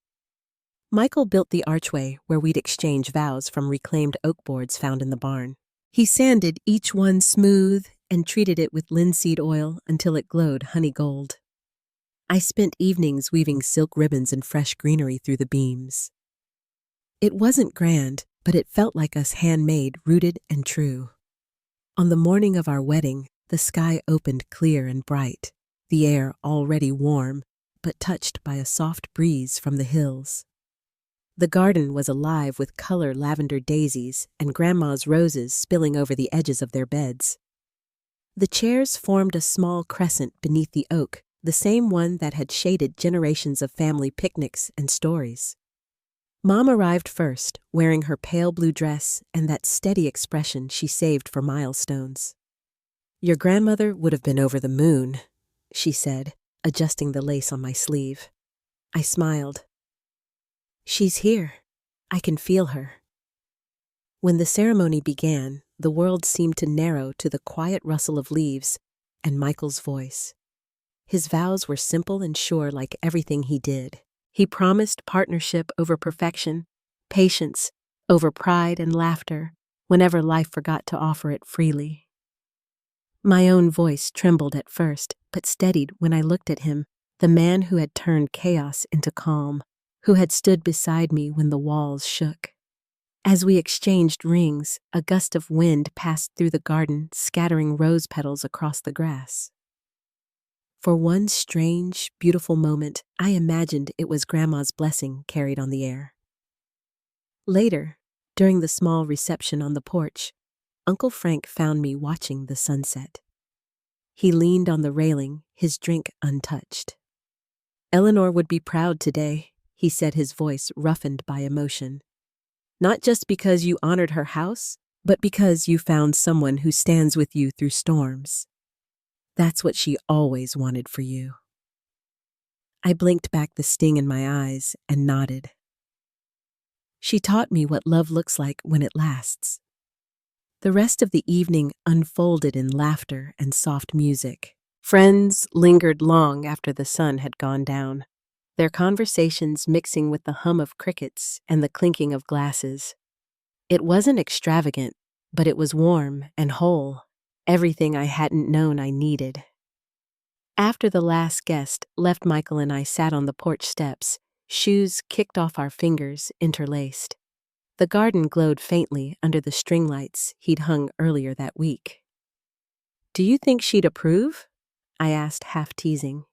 Michael built the archway where we'd exchange vows from reclaimed oak boards found in the barn. He sanded each one smooth and treated it with linseed oil until it glowed honey gold. I spent evenings weaving silk ribbons and fresh greenery through the beams. It wasn't grand, but it felt like us handmade, rooted and true. On the morning of our wedding, the sky opened clear and bright, the air already warm, but touched by a soft breeze from the hills. The garden was alive with color lavender daisies and Grandma's roses spilling over the edges of their beds. The chairs formed a small crescent beneath the oak, the same one that had shaded generations of family picnics and stories. Mom arrived first, wearing her pale blue dress and that steady expression she saved for milestones. "Your grandmother would have been over the moon," she said, adjusting the lace on my sleeve. I smiled. "She's here. I can feel her." When the ceremony began, the world seemed to narrow to the quiet rustle of leaves and Michael's voice. His vows were simple and sure, like everything he did. He promised partnership over perfection, patience over pride and laughter, whenever life forgot to offer it freely. My own voice trembled at first, but steadied when I looked at him, the man who had turned chaos into calm, who had stood beside me when the walls shook. As we exchanged rings, a gust of wind passed through the garden, scattering rose petals across the grass. For one strange, beautiful moment, I imagined it was Grandma's blessing carried on the air. Later, during the small reception on the porch, Uncle Frank found me watching the sunset. He leaned on the railing, his drink untouched. "Eleanor would be proud today," he said, his voice roughened by emotion. "Not just because you honored her house, but because you found someone who stands with you through storms. That's what she always wanted for you." I blinked back the sting in my eyes and nodded. She taught me what love looks like when it lasts. The rest of the evening unfolded in laughter and soft music. Friends lingered long after the sun had gone down, their conversations mixing with the hum of crickets and the clinking of glasses. It wasn't extravagant, but it was warm and whole, everything I hadn't known I needed. After the last guest left, Michael and I sat on the porch steps, shoes kicked off our fingers, interlaced. The garden glowed faintly under the string lights he'd hung earlier that week. "Do you think she'd approve?" I asked, half teasing.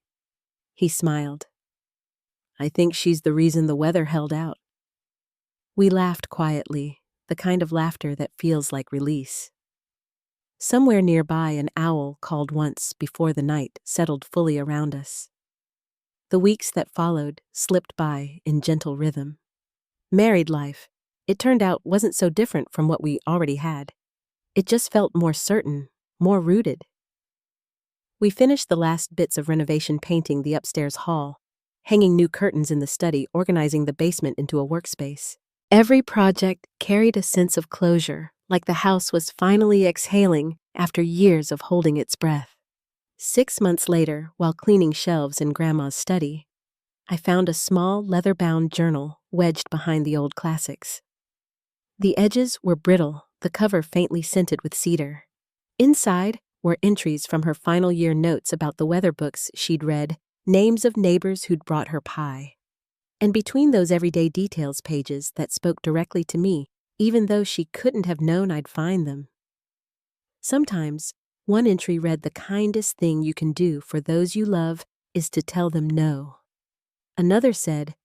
He smiled. "I think she's the reason the weather held out." We laughed quietly, the kind of laughter that feels like release. Somewhere nearby, an owl called once before the night settled fully around us. The weeks that followed slipped by in gentle rhythm. Married life, it turned out, wasn't so different from what we already had. It just felt more certain, more rooted. We finished the last bits of renovation, painting the upstairs hall, hanging new curtains in the study, organizing the basement into a workspace. Every project carried a sense of closure, like the house was finally exhaling after years of holding its breath. 6 months later, while cleaning shelves in Grandma's study, I found a small leather-bound journal wedged behind the old classics. The edges were brittle, the cover faintly scented with cedar. Inside were entries from her final year notes about the weather books she'd read, names of neighbors who'd brought her pie. And between those everyday details pages that spoke directly to me, even though she couldn't have known I'd find them. Sometimes, one entry read, "The kindest thing you can do for those you love is to tell them no." Another said,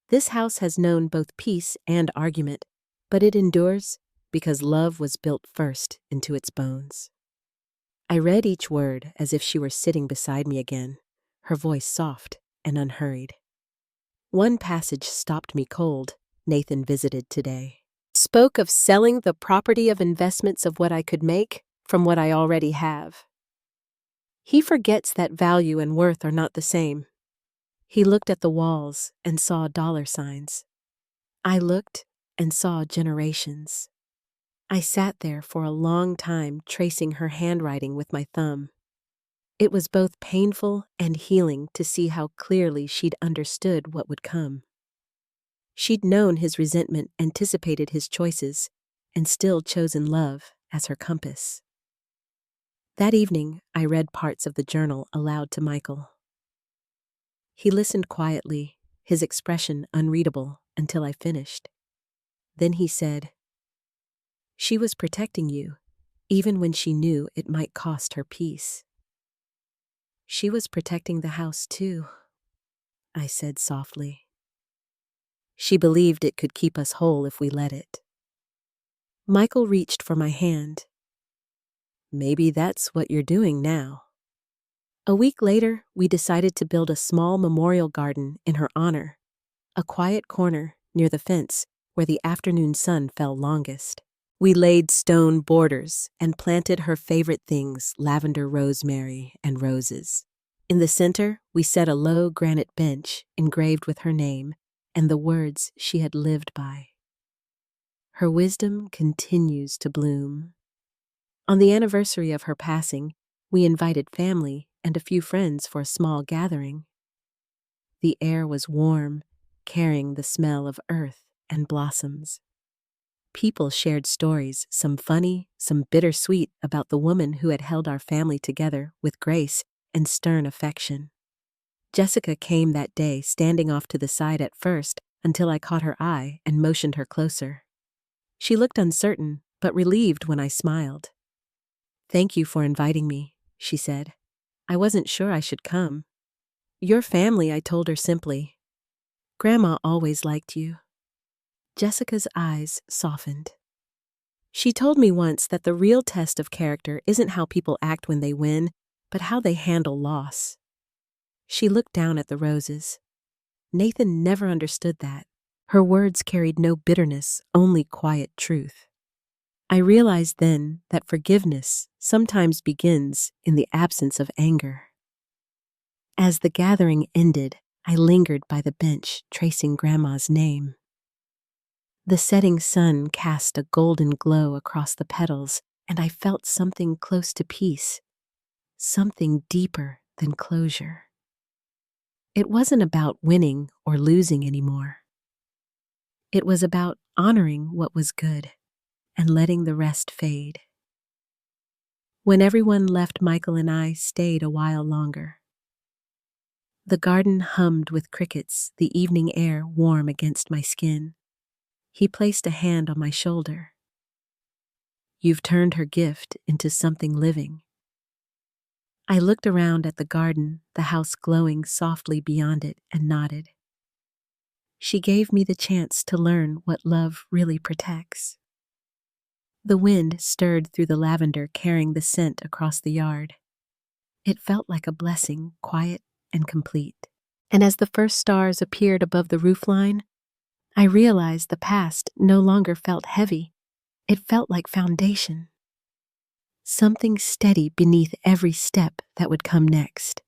"This house has known both peace and argument, but it endures because love was built first into its bones." I read each word as if she were sitting beside me again, her voice soft and unhurried. One passage stopped me cold. Nathan visited today. Spoke of selling the property of investments of what I could make from what I already have. He forgets that value and worth are not the same. He looked at the walls and saw dollar signs. I looked and saw generations. I sat there for a long time tracing her handwriting with my thumb. It was both painful and healing to see how clearly she'd understood what would come. She'd known his resentment, anticipated his choices, and still chosen love as her compass. That evening, I read parts of the journal aloud to Michael. He listened quietly, his expression unreadable, until I finished. Then he said, "She was protecting you, even when she knew it might cost her peace." "She was protecting the house too," I said softly. "She believed it could keep us whole if we let it." Michael reached for my hand. "Maybe that's what you're doing now." A week later, we decided to build a small memorial garden in her honor, a quiet corner near the fence where the afternoon sun fell longest. We laid stone borders and planted her favorite things, lavender, rosemary, and roses. In the center, we set a low granite bench engraved with her name and the words she had lived by. "Her wisdom continues to bloom." On the anniversary of her passing, we invited family and a few friends for a small gathering. The air was warm, carrying the smell of earth and blossoms. People shared stories, some funny, some bittersweet, about the woman who had held our family together with grace and stern affection. Jessica came that day, standing off to the side at first until I caught her eye and motioned her closer. She looked uncertain, but relieved when I smiled. "Thank you for inviting me," she said. "I wasn't sure I should come." "Your family," I told her simply. "Grandma always liked you." Jessica's eyes softened. She told me once that the real test of character isn't how people act when they win, but how they handle loss. She looked down at the roses. Nathan never understood that. Her words carried no bitterness, only quiet truth. I realized then that forgiveness sometimes begins in the absence of anger. As the gathering ended, I lingered by the bench, tracing Grandma's name. The setting sun cast a golden glow across the petals, and I felt something close to peace, something deeper than closure. It wasn't about winning or losing anymore. It was about honoring what was good and letting the rest fade. When everyone left, Michael and I stayed a while longer. The garden hummed with crickets, the evening air warm against my skin. He placed a hand on my shoulder. "You've turned her gift into something living." I looked around at the garden, the house glowing softly beyond it, and nodded. She gave me the chance to learn what love really protects. The wind stirred through the lavender, carrying the scent across the yard. It felt like a blessing, quiet and complete. And as the first stars appeared above the roofline, I realized the past no longer felt heavy. It felt like foundation. Something steady beneath every step that would come next.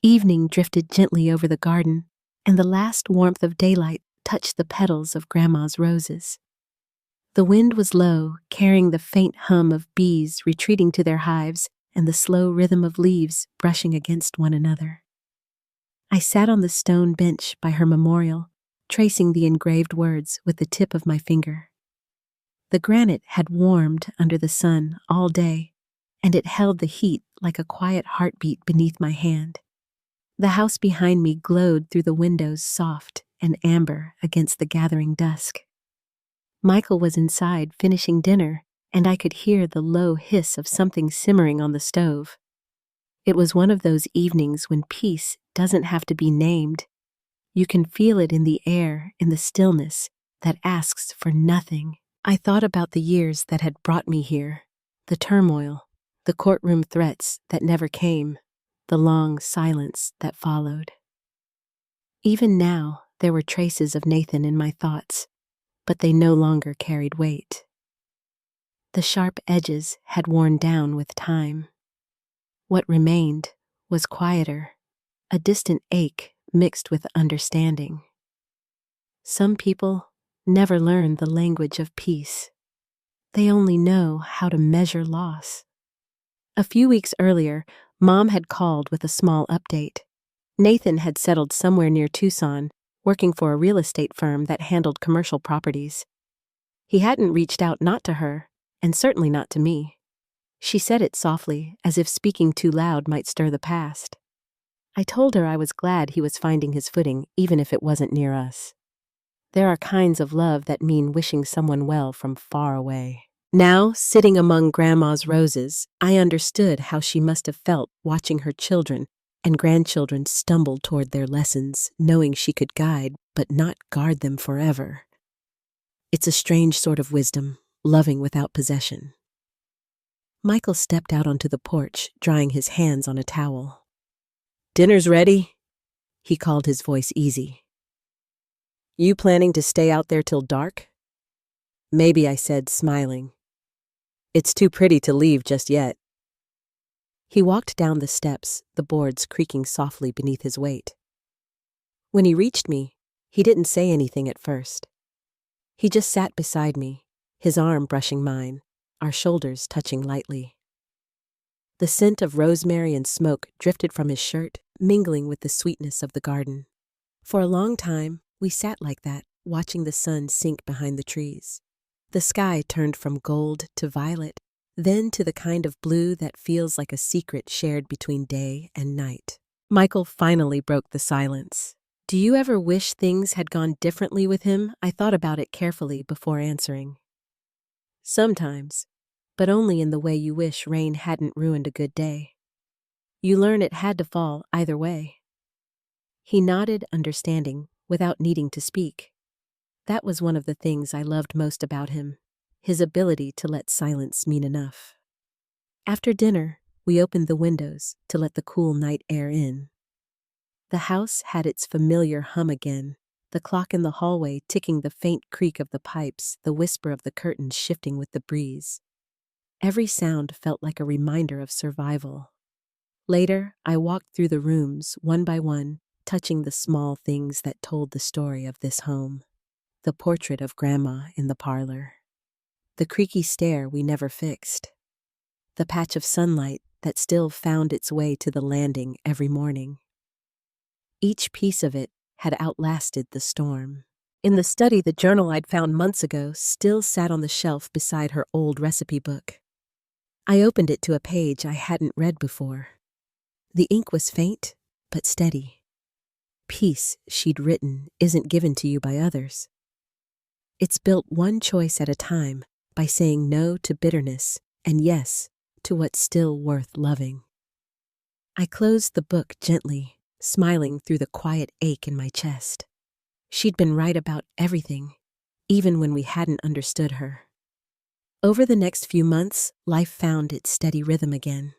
Evening drifted gently over the garden, and the last warmth of daylight touched the petals of Grandma's roses. The wind was low, carrying the faint hum of bees retreating to their hives and the slow rhythm of leaves brushing against one another. I sat on the stone bench by her memorial, tracing the engraved words with the tip of my finger. The granite had warmed under the sun all day, and it held the heat like a quiet heartbeat beneath my hand. The house behind me glowed through the windows, soft and amber against the gathering dusk. Michael was inside finishing dinner, and I could hear the low hiss of something simmering on the stove. It was one of those evenings when peace doesn't have to be named. You can feel it in the air, in the stillness that asks for nothing. I thought about the years that had brought me here, the turmoil, the courtroom threats that never came, the long silence that followed. Even now, there were traces of Nathan in my thoughts, but they no longer carried weight. The sharp edges had worn down with time. What remained was quieter, a distant ache mixed with understanding. Some people never learn the language of peace. They only know how to measure loss. A few weeks earlier, Mom had called with a small update. Nathan had settled somewhere near Tucson, working for a real estate firm that handled commercial properties. He hadn't reached out, not to her, and certainly not to me. She said it softly, as if speaking too loud might stir the past. I told her I was glad he was finding his footing, even if it wasn't near us. There are kinds of love that mean wishing someone well from far away. Now, sitting among Grandma's roses, I understood how she must have felt watching her children and grandchildren stumble toward their lessons, knowing she could guide but not guard them forever. It's a strange sort of wisdom, loving without possession. Michael stepped out onto the porch, drying his hands on a towel. "Dinner's ready," he called, his voice easy. "You planning to stay out there till dark?" "Maybe," I said, smiling. "It's too pretty to leave just yet." He walked down the steps, the boards creaking softly beneath his weight. When he reached me, he didn't say anything at first. He just sat beside me, his arm brushing mine, our shoulders touching lightly. The scent of rosemary and smoke drifted from his shirt, mingling with the sweetness of the garden. For a long time, we sat like that, watching the sun sink behind the trees. The sky turned from gold to violet, then to the kind of blue that feels like a secret shared between day and night. Michael finally broke the silence. "Do you ever wish things had gone differently with him?" I thought about it carefully before answering. "Sometimes, but only in the way you wish rain hadn't ruined a good day. You learn it had to fall either way." He nodded, understanding, without needing to speak. That was one of the things I loved most about him, his ability to let silence mean enough. After dinner, we opened the windows to let the cool night air in. The house had its familiar hum again, the clock in the hallway ticking, the faint creak of the pipes, the whisper of the curtains shifting with the breeze. Every sound felt like a reminder of survival. Later, I walked through the rooms, one by one, touching the small things that told the story of this home. The portrait of Grandma in the parlor. The creaky stair we never fixed. The patch of sunlight that still found its way to the landing every morning. Each piece of it had outlasted the storm. In the study, the journal I'd found months ago still sat on the shelf beside her old recipe book. I opened it to a page I hadn't read before. The ink was faint, but steady. Peace, she'd written, isn't given to you by others. It's built one choice at a time, by saying no to bitterness and yes to what's still worth loving. I closed the book gently, smiling through the quiet ache in my chest. She'd been right about everything, even when we hadn't understood her. Over the next few months, life found its steady rhythm again.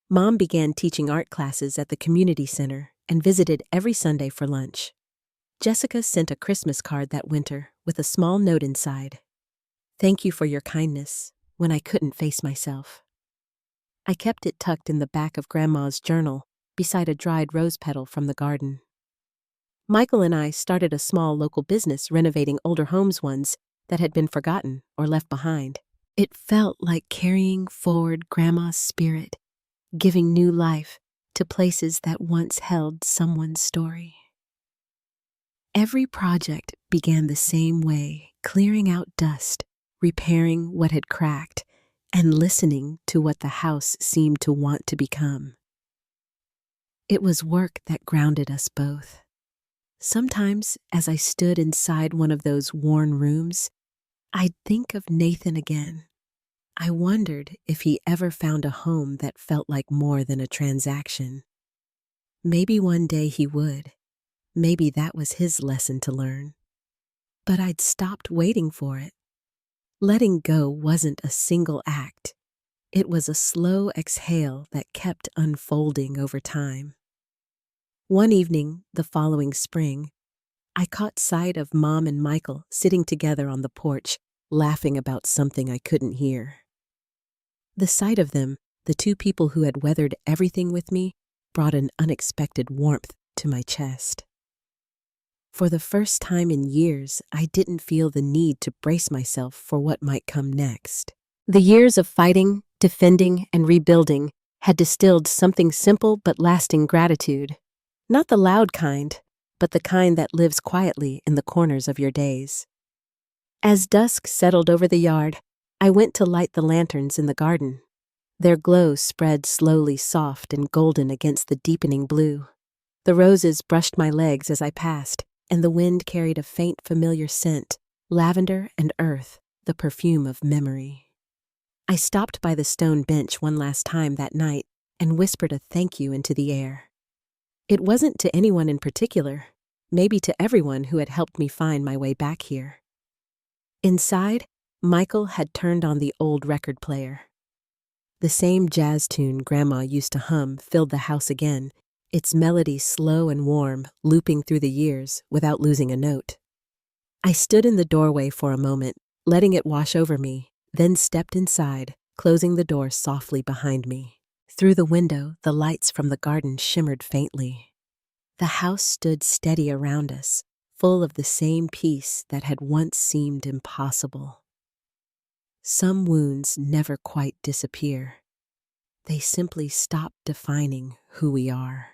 Mom began teaching art classes at the community center and visited every Sunday for lunch. Jessica sent a Christmas card that winter with a small note inside. "Thank you for your kindness," when I couldn't face myself. I kept it tucked in the back of Grandma's journal, beside a dried rose petal from the garden. Michael and I started a small local business renovating older homes, ones that had been forgotten or left behind. It felt like carrying forward Grandma's spirit, giving new life to places that once held someone's story. Every project began the same way, clearing out dust, repairing what had cracked, and listening to what the house seemed to want to become. It was work that grounded us both. Sometimes, as I stood inside one of those worn rooms, I'd think of Nathan again. I wondered if he ever found a home that felt like more than a transaction. Maybe one day he would. Maybe that was his lesson to learn. But I'd stopped waiting for it. Letting go wasn't a single act. It was a slow exhale that kept unfolding over time. One evening, the following spring, I caught sight of Mom and Michael sitting together on the porch, laughing about something I couldn't hear. The sight of them, the two people who had weathered everything with me, brought an unexpected warmth to my chest. For the first time in years, I didn't feel the need to brace myself for what might come next. The years of fighting, defending, and rebuilding had distilled something simple but lasting gratitude. Not the loud kind, but the kind that lives quietly in the corners of your days. As dusk settled over the yard, I went to light the lanterns in the garden. Their glow spread slowly soft and golden against the deepening blue. The roses brushed my legs as I passed, and the wind carried a faint familiar scent, lavender and earth, the perfume of memory. I stopped by the stone bench one last time that night and whispered a thank you into the air. It wasn't to anyone in particular, maybe to everyone who had helped me find my way back here. Inside, Michael had turned on the old record player. The same jazz tune Grandma used to hum filled the house again, its melody slow and warm, looping through the years without losing a note. I stood in the doorway for a moment, letting it wash over me, then stepped inside, closing the door softly behind me. Through the window, the lights from the garden shimmered faintly. The house stood steady around us, full of the same peace that had once seemed impossible. Some wounds never quite disappear. They simply stop defining who we are.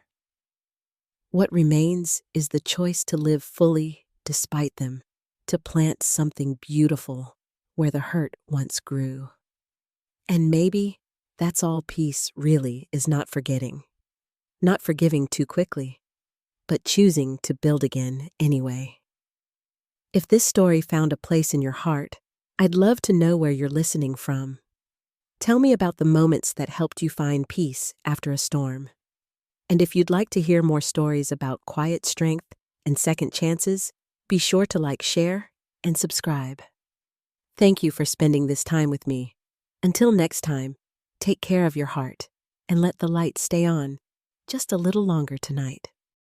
What remains is the choice to live fully despite them, to plant something beautiful where the hurt once grew. And maybe that's all peace really is, not forgetting, not forgiving too quickly, but choosing to build again anyway. If this story found a place in your heart, I'd love to know where you're listening from. Tell me about the moments that helped you find peace after a storm. And if you'd like to hear more stories about quiet strength and second chances, be sure to like, share, and subscribe. Thank you for spending this time with me. Until next time, take care of your heart and let the light stay on just a little longer tonight.